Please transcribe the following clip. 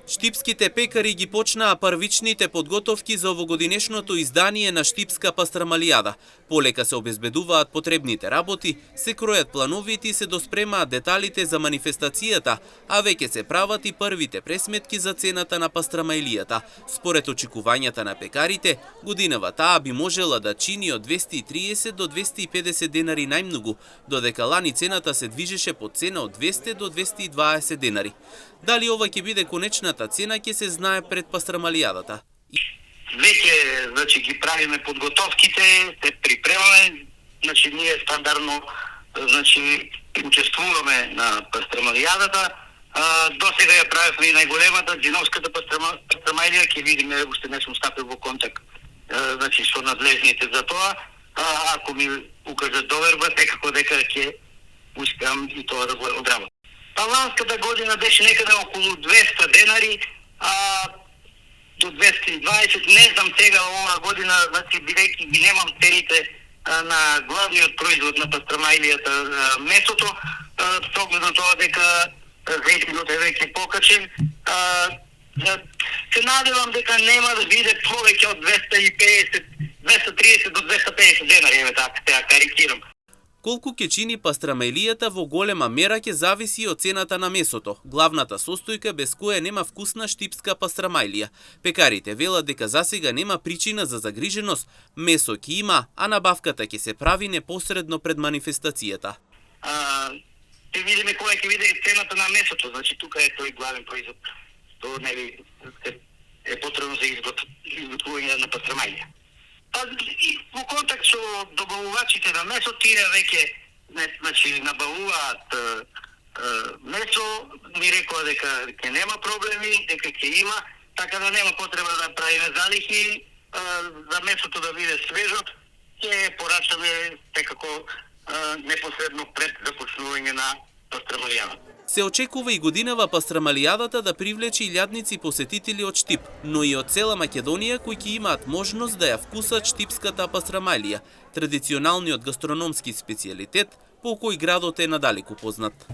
Штипските пекари ги почнаа првичните подготовки за овогодинешното издание на Штипска пастрамалијада. Полека се обезбедуваат потребните работи, се кројат плановите и се доспремаат деталите за манифестацијата, а веќе се прават и првите пресметки за цената на пастрамалијата. Според очекувањата на пекарите, годинава таа би можела да чини од 230 до 250 денари најмногу, додека лани цената се движеше по цена од 200 до 220 денари. Дали ова ќе биде конечната цена ќе се знае пред пастрамалијадата. Веќе ги правиме подготовките, се припремаме, ние стандардно учествуваме на пастрамалијадата. До сега ја правевме и најголемата Џиновската пастрамалија, ќе видиме, уште не сум стапил во контакт со надлежните за тоа. Ако ми укажат доверба, секако дека ќе успеам и тоа да го одработам. Ланската година беше некаде околу 200 денари, до 220, не знам сега оваа година, бидејќи ги немам цените на главниот производ на пастрамалијата, месото, с оглед на тоа дека зејтинот е веќе покачен, се надевам дека нема да биде повеќе од 230 до 250 денари, еве така, сега карикирам. Колку ќе чини пастрамалијата во голема мера ќе зависи од цената на месото, главната состојка без која нема вкусна штипска пастрамалија. Пекарите велат дека засега нема причина за загриженост, месо ќе има, а набавката ќе се прави непосредно пред манифестацијата. Ќе видиме која ќе биде цената на месото, тука е тој главен производ, што нели е потребно за изготвување на пастрамалија. Во контакт со добавувачите на месо, тие веќе набавуваат месо, ми рекоа дека ќе нема проблеми, дека ќе има, така да нема потреба да правиме залихи, за месото да биде свежот, ќе порачаме секако непосредно пред започнување на пастрамалијадата. Се очекува и годинава пастрамалијадата да привлече илјадници посетители од Штип, но и од цела Македонија кои ќе имаат можност да ја вкусат штипската пастрамалија, традиционалниот гастрономски специјалитет по кој градот е надалеку познат.